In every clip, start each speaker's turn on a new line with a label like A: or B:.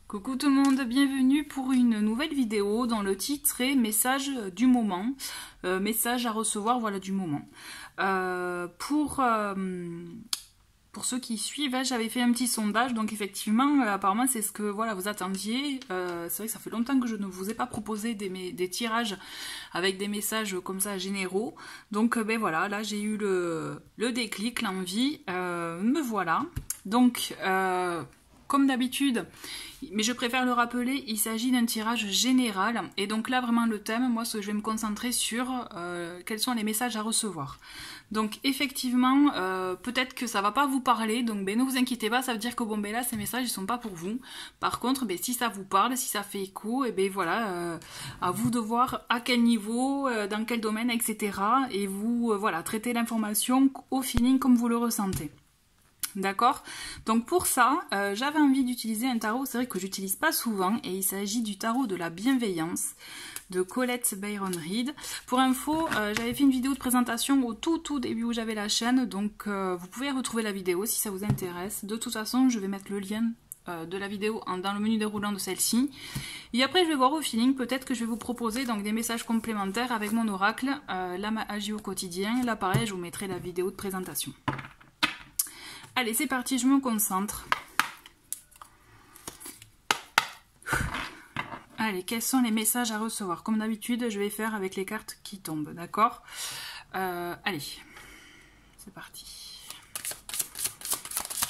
A: Coucou tout le monde, bienvenue pour une nouvelle vidéo dont le titre est message du moment, message à recevoir, voilà, du moment. Pour ceux qui suivent, j'avais fait un petit sondage, donc effectivement, apparemment c'est ce que voilà, vous attendiez. C'est vrai que ça fait longtemps que je ne vous ai pas proposé des tirages avec des messages comme ça généraux. Donc ben voilà, là j'ai eu le déclic, l'envie, me voilà. Donc comme d'habitude, mais je préfère le rappeler, il s'agit d'un tirage général. Et donc là, vraiment, le thème, moi, je vais me concentrer sur quels sont les messages à recevoir. Donc effectivement, peut-être que ça va pas vous parler, donc ben, ne vous inquiétez pas, ça veut dire que bon, ben là, ces messages, ils sont pas pour vous. Par contre, ben, si ça vous parle, si ça fait écho, et ben voilà, à vous de voir à quel niveau, dans quel domaine, etc. Et vous, voilà, traitez l'information au feeling comme vous le ressentez. D'accord? Donc pour ça, j'avais envie d'utiliser un tarot, c'est vrai que j'utilise pas souvent, et il s'agit du tarot de la bienveillance de Colette Byron Reed. Pour info, j'avais fait une vidéo de présentation au tout début où j'avais la chaîne, donc vous pouvez retrouver la vidéo si ça vous intéresse. De toute façon, je vais mettre le lien de la vidéo dans le menu déroulant de celle-ci. Et après, je vais voir au feeling, peut-être que je vais vous proposer donc des messages complémentaires avec mon oracle, la magie au quotidien. Là, pareil, je vous mettrai la vidéo de présentation. Allez, c'est parti, je me concentre. Allez, quels sont les messages à recevoir? Comme d'habitude, je vais faire avec les cartes qui tombent, d'accord? Allez, c'est parti.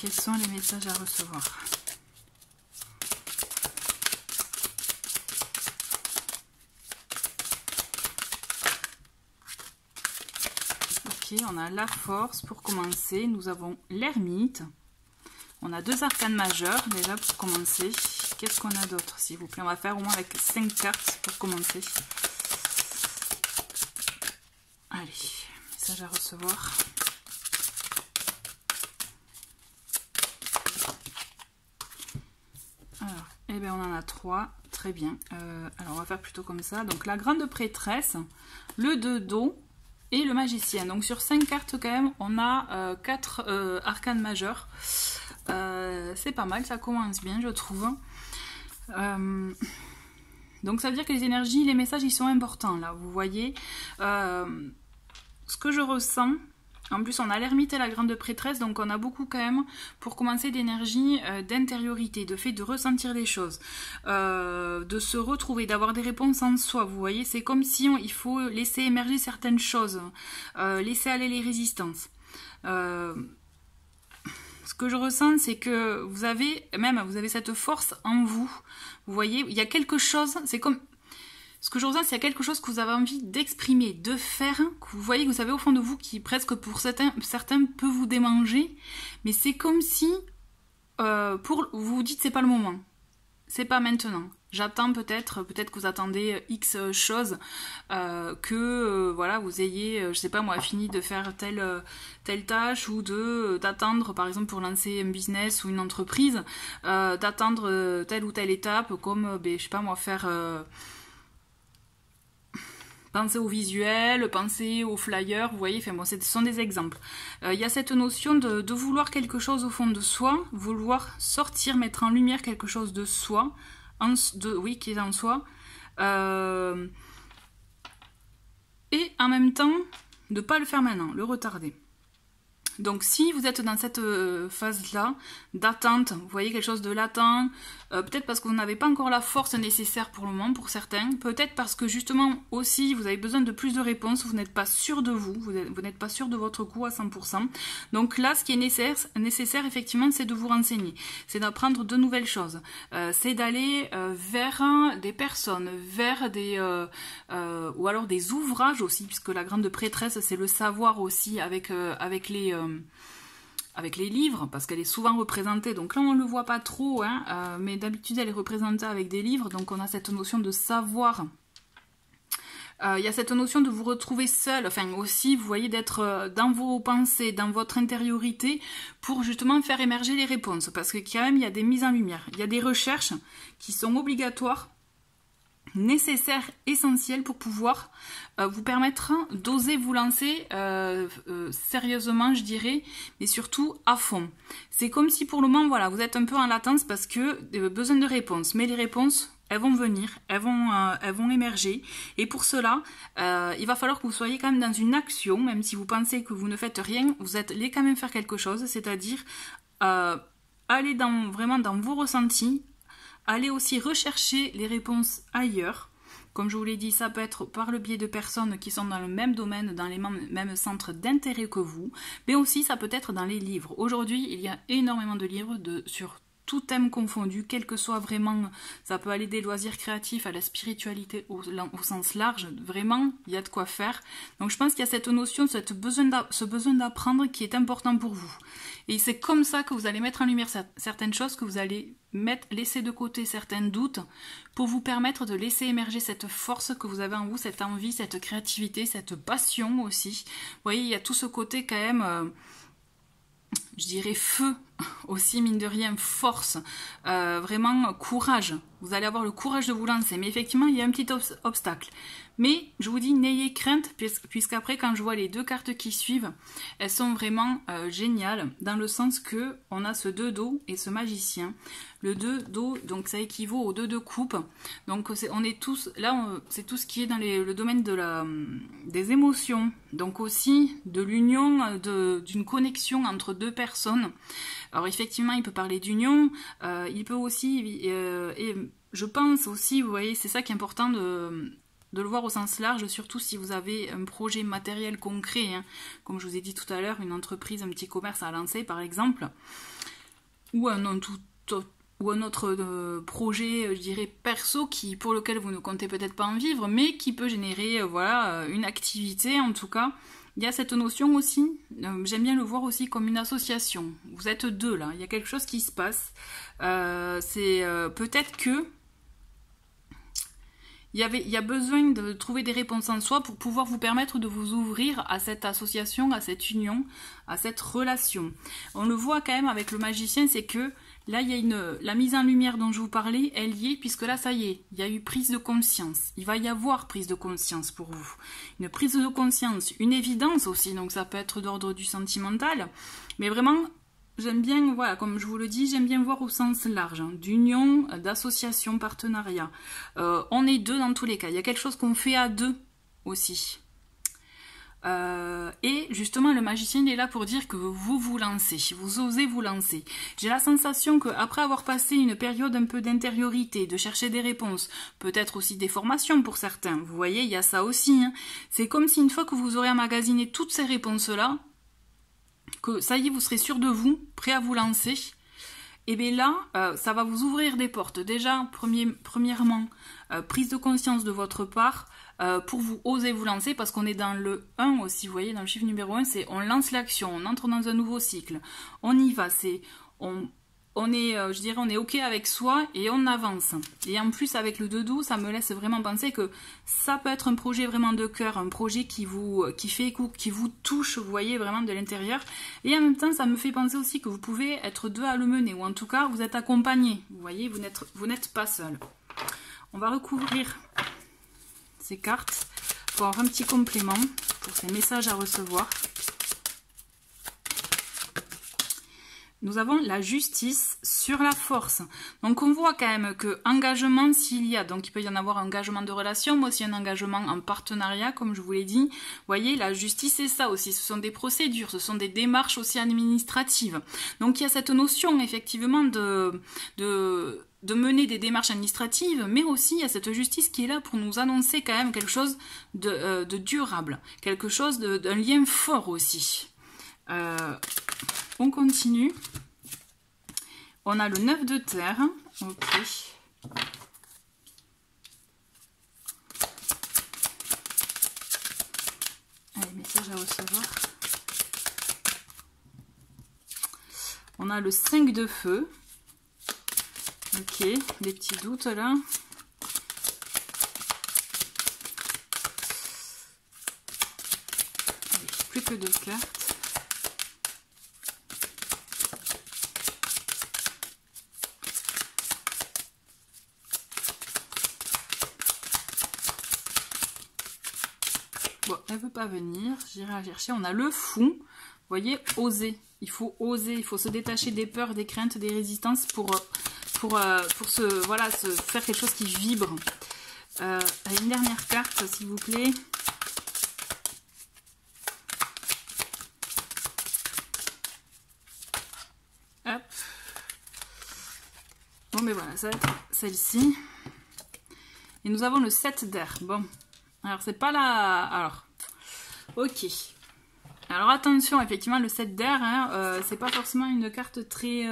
A: Quels sont les messages à recevoir? On a la force pour commencer, nous avons l'ermite, on a deux arcanes majeurs déjà pour commencer. Qu'est-ce qu'on a d'autre s'il vous plaît? On va faire au moins avec 5 cartes pour commencer. Allez, message à recevoir. Alors, eh bien on en a 3, très bien. Alors on va faire plutôt comme ça. Donc la grande prêtresse, le 2 d'eau, et le magicien. Donc sur 5 cartes quand même, on a 4 arcanes majeurs. C'est pas mal, ça commence bien je trouve. Donc ça veut dire que les énergies, les messages, ils sont importants là, vous voyez. Ce que je ressens, en plus on a l'ermite et la grande prêtresse, donc on a beaucoup quand même, pour commencer, d'énergie, d'intériorité, de fait de ressentir les choses, de se retrouver, d'avoir des réponses en soi, vous voyez, c'est comme si il faut laisser émerger certaines choses, laisser aller les résistances. Ce que je ressens, c'est que vous avez cette force en vous, vous voyez, il y a quelque chose, c'est comme... Ce que je ressens, c'est qu'il y a quelque chose que vous avez envie d'exprimer, de faire, que vous voyez, que vous avez au fond de vous, qui presque pour certains peut vous démanger, mais c'est comme si vous vous dites c'est pas le moment, c'est pas maintenant. J'attends peut-être que vous attendez X choses, voilà, vous ayez, je sais pas moi, fini de faire telle tâche, ou d'attendre, par exemple pour lancer un business ou une entreprise, d'attendre telle ou telle étape, comme, je sais pas moi, faire... Pensez au visuel, pensez au flyer, vous voyez, enfin bon, ce sont des exemples. Il y a cette notion de vouloir quelque chose au fond de soi, vouloir sortir, mettre en lumière quelque chose de soi, qui est en soi, et en même temps, de ne pas le faire maintenant, le retarder. Donc si vous êtes dans cette phase-là, d'attente, vous voyez quelque chose de latent, peut-être parce que vous n'avez pas encore la force nécessaire pour le moment, pour certains, peut-être parce que justement aussi vous avez besoin de plus de réponses, vous n'êtes pas sûr de vous n'êtes pas sûr de votre coup à 100%. Donc là, ce qui est nécessaire effectivement, c'est de vous renseigner, c'est d'apprendre de nouvelles choses, c'est d'aller vers des personnes, vers des... ou alors des ouvrages aussi, puisque la grande prêtresse, c'est le savoir aussi avec les livres, parce qu'elle est souvent représentée, donc là on ne le voit pas trop, hein, mais d'habitude elle est représentée avec des livres, donc on a cette notion de savoir. Il y a cette notion de vous retrouver seul, enfin aussi, vous voyez, d'être dans vos pensées, dans votre intériorité, pour justement faire émerger les réponses, parce que quand même il y a des mises en lumière, il y a des recherches qui sont obligatoires nécessaire, essentiel pour pouvoir vous permettre d'oser vous lancer sérieusement, je dirais, mais surtout à fond. C'est comme si pour le moment, voilà, vous êtes un peu en latence parce que besoin de réponses, mais les réponses, elles vont venir, elles vont émerger. Et pour cela, il va falloir que vous soyez quand même dans une action, même si vous pensez que vous ne faites rien, vous allez quand même faire quelque chose, c'est-à-dire aller vraiment dans vos ressentis, aller aussi rechercher les réponses ailleurs. Comme je vous l'ai dit, ça peut être par le biais de personnes qui sont dans le même domaine, dans les mêmes centres d'intérêt que vous, mais aussi ça peut être dans les livres. Aujourd'hui, il y a énormément de livres sur tout thème confondu, quel que soit vraiment, ça peut aller des loisirs créatifs à la spiritualité au sens large, vraiment, il y a de quoi faire. Donc je pense qu'il y a cette notion, ce besoin d'apprendre qui est important pour vous. Et c'est comme ça que vous allez mettre en lumière certaines choses, que vous allez laisser de côté certains doutes, pour vous permettre de laisser émerger cette force que vous avez en vous, cette envie, cette créativité, cette passion aussi. Vous voyez, il y a tout ce côté quand même... je dirais feu aussi, mine de rien, force, vraiment courage. Vous allez avoir le courage de vous lancer. Mais effectivement, il y a un petit obstacle. Mais je vous dis, n'ayez crainte, puisqu'après, quand je vois les deux cartes qui suivent, elles sont vraiment géniales, dans le sens que on a ce 2 d'eau et ce magicien. Le 2 d'eau, donc ça équivaut au 2 de coupe. Donc on est tous, là, c'est tout ce qui est dans le domaine des émotions. Donc aussi de l'union, d'une connexion entre deux personnes. Alors effectivement, il peut parler d'union, il peut aussi, et je pense aussi, vous voyez, c'est ça qui est important de le voir au sens large, surtout si vous avez un projet matériel concret, hein, comme je vous ai dit tout à l'heure, une entreprise, un petit commerce à lancer par exemple, ou un autre projet, je dirais, perso, pour lequel vous ne comptez peut-être pas en vivre, mais qui peut générer voilà, une activité en tout cas. Il y a cette notion aussi, j'aime bien le voir aussi comme une association. Vous êtes deux là, il y a quelque chose qui se passe. C'est peut-être que il y a besoin de trouver des réponses en soi pour pouvoir vous permettre de vous ouvrir à cette association, à cette union, à cette relation. On le voit quand même avec le magicien, c'est que là, il y a la mise en lumière dont je vous parlais, elle y est, puisque là, ça y est, il y a eu prise de conscience. Il va y avoir prise de conscience pour vous. Une prise de conscience, une évidence aussi, donc ça peut être d'ordre du sentimental, mais vraiment... J'aime bien, voilà, comme je vous le dis, j'aime bien voir au sens large, hein, d'union, d'association, partenariat. On est deux dans tous les cas. Il y a quelque chose qu'on fait à deux aussi. Et justement, le magicien, il est là pour dire que vous vous lancez, vous osez vous lancer. J'ai la sensation qu'après avoir passé une période un peu d'intériorité, de chercher des réponses, peut-être aussi des formations pour certains, vous voyez, il y a ça aussi. Hein. C'est comme si une fois que vous aurez emmagasiné toutes ces réponses-là, que ça y est, vous serez sûr de vous, prêt à vous lancer, et bien là, ça va vous ouvrir des portes. Déjà, premièrement, prise de conscience de votre part, pour vous oser vous lancer, parce qu'on est dans le 1 aussi, vous voyez, dans le chiffre numéro 1, c'est on lance l'action, on entre dans un nouveau cycle, on y va, on est, je dirais, on est ok avec soi et on avance. Et en plus, avec le 2 d'eau, ça me laisse vraiment penser que ça peut être un projet vraiment de cœur, un projet qui vous touche, vous voyez, vraiment de l'intérieur. Et en même temps, ça me fait penser aussi que vous pouvez être deux à le mener, ou en tout cas, vous êtes accompagné. Vous voyez, vous n'êtes pas seul. On va recouvrir ces cartes pour avoir un petit complément pour ces messages à recevoir. Nous avons la justice sur la force. Donc on voit quand même que engagement s'il y a, donc il peut y en avoir un engagement de relation, mais aussi un engagement en partenariat, comme je vous l'ai dit. Vous voyez, la justice c'est ça aussi, ce sont des procédures, ce sont des démarches aussi administratives. Donc il y a cette notion effectivement de mener des démarches administratives, mais aussi il y a cette justice qui est là pour nous annoncer quand même quelque chose de durable, quelque chose d'un lien fort aussi. On continue. On a le 9 de terre. Ok. Allez, message à recevoir. On a le 5 de feu. Ok, les petits doutes là. Allez, plus que 2 cartes. Bon, elle veut pas venir. J'irai la chercher. On a le fou. Vous voyez, oser. Il faut oser. Il faut se détacher des peurs, des craintes, des résistances pour voilà, se faire quelque chose qui vibre. Allez, une dernière carte, s'il vous plaît. Hop. Bon, mais voilà, ça va être celle-ci. Et nous avons le 7 d'air. Bon, alors c'est pas la... Alors, ok. Alors attention, effectivement, le 7 d'air, hein, c'est pas forcément une carte très...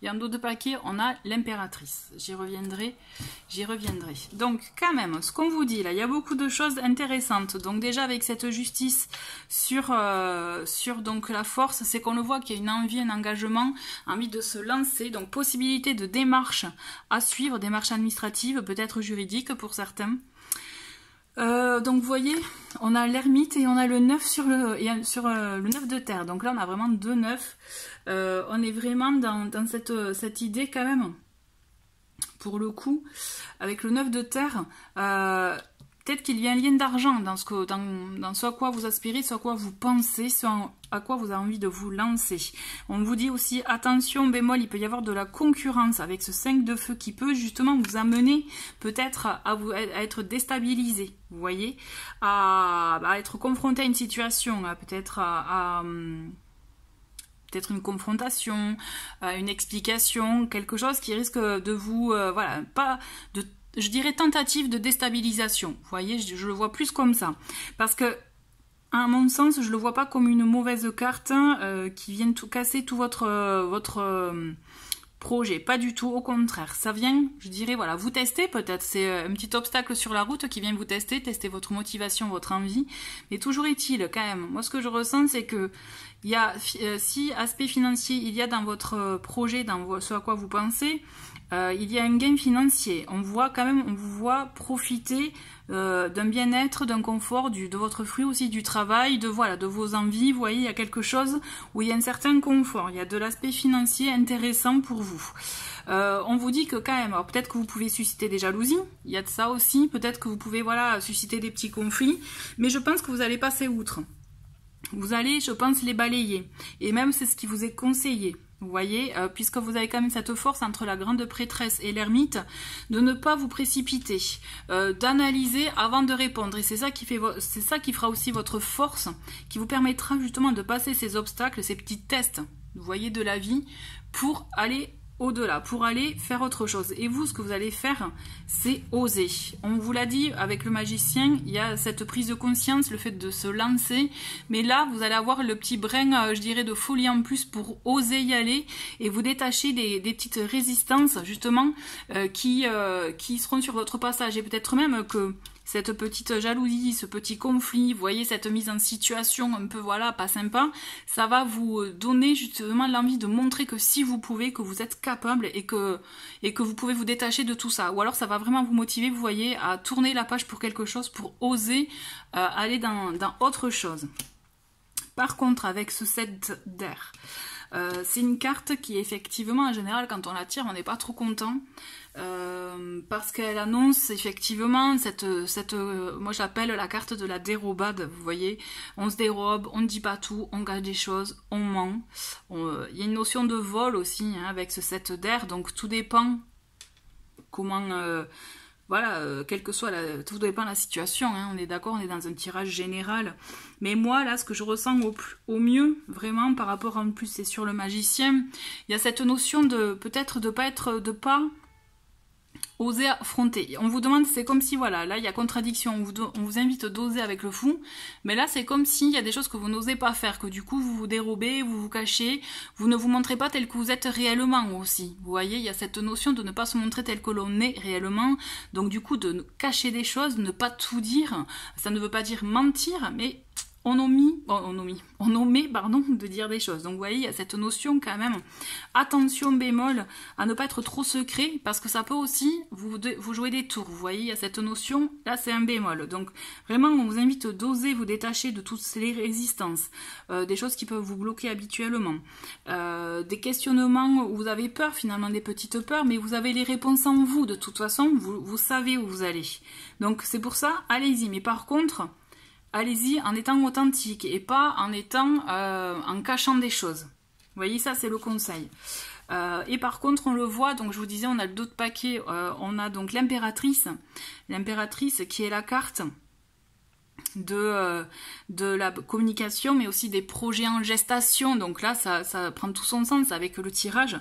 A: Et en dos de paquet, on a l'impératrice. J'y reviendrai. Donc, quand même, ce qu'on vous dit, là, il y a beaucoup de choses intéressantes. Donc déjà, avec cette justice sur donc, la force, c'est qu'on le voit qu'il y a une envie, un engagement, envie de se lancer. Donc, possibilité de démarches à suivre, démarches administratives, peut-être juridiques pour certains. Donc vous voyez, on a l'ermite et on a le 9 sur le 9 de terre. Donc là on a vraiment 2 9. On est vraiment dans cette idée quand même. Pour le coup, avec le 9 de terre, peut-être qu'il y a un lien d'argent dans ce à quoi vous aspirez, ce à quoi vous pensez, ce à quoi vous avez envie de vous lancer. On vous dit aussi, attention, bémol, il peut y avoir de la concurrence avec ce 5 de feu qui peut justement vous amener peut-être à être déstabilisé, vous voyez, à être confronté à une situation, peut-être peut-être une confrontation, une explication, quelque chose qui risque de vous, voilà, pas de... Je dirais tentative de déstabilisation. Vous voyez, je le vois plus comme ça. Parce que, à mon sens, je le vois pas comme une mauvaise carte qui vient tout casser tout votre projet. Pas du tout, au contraire. Ça vient, je dirais, voilà, vous tester peut-être. C'est un petit obstacle sur la route qui vient vous tester votre motivation, votre envie. Mais toujours est-il, quand même, moi ce que je ressens, c'est que il y a, si aspect financier il y a dans votre projet, dans ce à quoi vous pensez, il y a un gain financier. On voit quand même, on vous voit profiter d'un bien-être, d'un confort, de votre fruit aussi, du travail, de vos envies. Vous voyez, il y a quelque chose où il y a un certain confort. Il y a de l'aspect financier intéressant pour vous. On vous dit que quand même, alors peut-être que vous pouvez susciter des jalousies. Il y a de ça aussi. Peut-être que vous pouvez, voilà, susciter des petits conflits. Mais je pense que vous allez passer outre. Vous allez, je pense, les balayer. Et même, c'est ce qui vous est conseillé. Vous voyez, puisque vous avez quand même cette force entre la grande prêtresse et l'ermite, de ne pas vous précipiter, d'analyser avant de répondre. Et c'est ça qui fera aussi votre force, qui vous permettra justement de passer ces obstacles, ces petits tests, vous voyez, de la vie, pour aller au-delà, pour aller faire autre chose. Et vous, ce que vous allez faire, c'est oser. On vous l'a dit, avec le magicien, il y a cette prise de conscience, le fait de se lancer, mais là, vous allez avoir le petit brin, je dirais, de folie en plus pour oser y aller et vous détacher des petites résistances, justement, qui seront sur votre passage. Et peut-être même que cette petite jalousie, ce petit conflit, vous voyez, cette mise en situation un peu, voilà, pas sympa, ça va vous donner justement l'envie de montrer que si vous pouvez, que vous êtes capable et que vous pouvez vous détacher de tout ça. Ou alors ça va vraiment vous motiver, vous voyez, à tourner la page pour quelque chose, pour oser aller dans autre chose. Par contre, avec ce 7 d'air, c'est une carte qui effectivement, en général, quand on la tire, on n'est pas trop content. Parce qu'elle annonce effectivement moi j'appelle la carte de la dérobade, vous voyez, on se dérobe, on ne dit pas tout, on cache des choses, on ment, il y a une notion de vol aussi, hein, avec ce 7 d'air, donc tout dépend comment, voilà, quelle que soit tout dépend de la situation, hein, on est d'accord, on est dans un tirage général, mais moi là ce que je ressens au mieux, vraiment par rapport en plus c'est sur le magicien, il y a cette notion de peut-être de pas oser affronter. On vous demande, c'est comme si, voilà, là il y a contradiction, on vous invite d'oser avec le fou, mais là c'est comme s'il y a des choses que vous n'osez pas faire, que du coup vous vous dérobez, vous vous cachez, vous ne vous montrez pas tel que vous êtes réellement aussi. Vous voyez, il y a cette notion de ne pas se montrer tel que l'on est réellement, donc du coup de cacher des choses, de ne pas tout dire, ça ne veut pas dire mentir, mais on omet, de dire des choses. Donc vous voyez, il y a cette notion quand même, attention bémol, à ne pas être trop secret, parce que ça peut aussi vous jouer des tours. Vous voyez, il y a cette notion, là c'est un bémol. Donc vraiment, on vous invite d'oser vous détacher de toutes les résistances, des choses qui peuvent vous bloquer habituellement, des questionnements où vous avez peur, finalement des petites peurs, mais vous avez les réponses en vous, de toute façon, vous savez où vous allez. Donc c'est pour ça, allez-y. Mais par contre, allez-y en étant authentique et pas en étant en cachant des choses. Vous voyez, ça c'est le conseil. Et par contre on le voit, donc je vous disais on a d'autres paquets, on a donc l'impératrice qui est la carte de la communication, mais aussi des projets en gestation. Donc là ça prend tout son sens avec le tirage.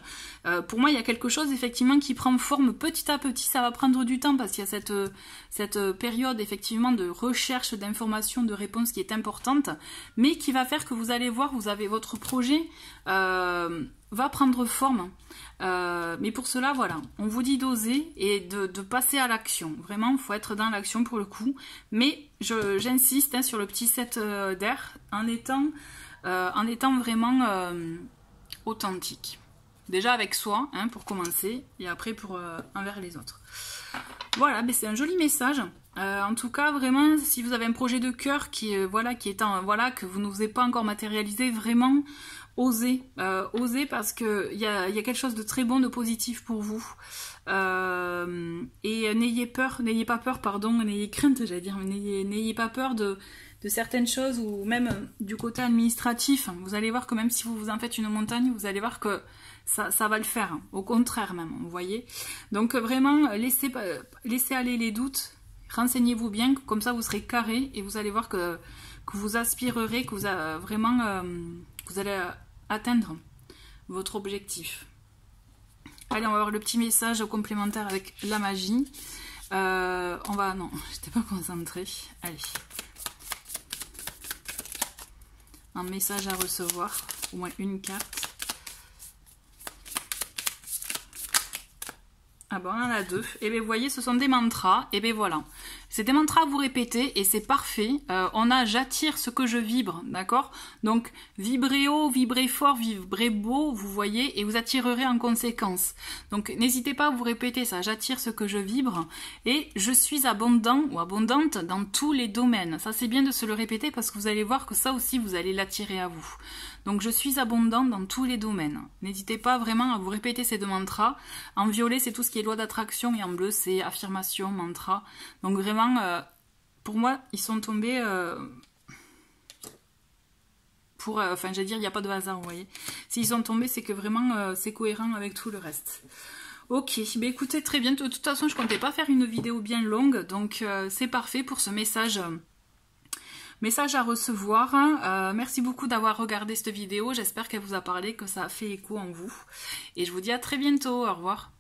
A: Pour moi il y a quelque chose effectivement qui prend forme petit à petit. Ça va prendre du temps parce qu'il y a cette période effectivement de recherche d'informations, de réponses qui est importante, mais qui va faire que vous allez voir, vous avez votre projet va prendre forme. Mais pour cela, voilà, on vous dit d'oser et de passer à l'action. Vraiment, il faut être dans l'action pour le coup. Mais j'insiste sur le petit set d'air en étant vraiment authentique. Déjà avec soi, hein, pour commencer, et après pour envers les autres. Voilà, mais c'est un joli message. En tout cas, vraiment, si vous avez un projet de cœur que vous n'osez pas encore matérialiser, vraiment, osez parce que il y a quelque chose de très bon, de positif pour vous. Et n'ayez pas peur, n'ayez crainte, j'allais dire, n'ayez pas peur de certaines choses, ou même du côté administratif. Vous allez voir que même si vous en faites une montagne, vous allez voir que ça va le faire, au contraire même, vous voyez. Donc vraiment, laissez aller les doutes, renseignez-vous bien, comme ça vous serez carré, et vous allez voir que vous aspirerez, que vous allez atteindre votre objectif. Allez, on va voir le petit message complémentaire avec la magie. Non, j'étais pas concentrée. Allez. Un message à recevoir, au moins une carte. Ah bon, on en a deux. Et bien, vous voyez, ce sont des mantras. Et bien, voilà. C'est des mantras à vous répéter et c'est parfait. On a « j'attire ce que je vibre », d'accord? Donc, vibrez haut, vibrez fort, vibrez beau, vous voyez, et vous attirerez en conséquence. Donc, n'hésitez pas à vous répéter ça. « J'attire ce que je vibre » et « je suis abondant ou abondante dans tous les domaines ». Ça, c'est bien de se le répéter parce que vous allez voir que ça aussi, vous allez l'attirer à vous. Donc, je suis abondant dans tous les domaines. N'hésitez pas vraiment à vous répéter ces deux mantras. En violet, c'est tout ce qui est loi d'attraction et en bleu, c'est affirmation, mantra. Donc, vraiment, pour moi, ils sont tombés j'allais dire, il n'y a pas de hasard, vous voyez. S'ils sont tombés, c'est que vraiment, c'est cohérent avec tout le reste. Ok, bah écoutez, très bien. De toute façon, je comptais pas faire une vidéo bien longue, donc c'est parfait pour ce message à recevoir. Merci beaucoup d'avoir regardé cette vidéo. J'espère qu'elle vous a parlé, que ça a fait écho en vous. Et je vous dis à très bientôt. Au revoir.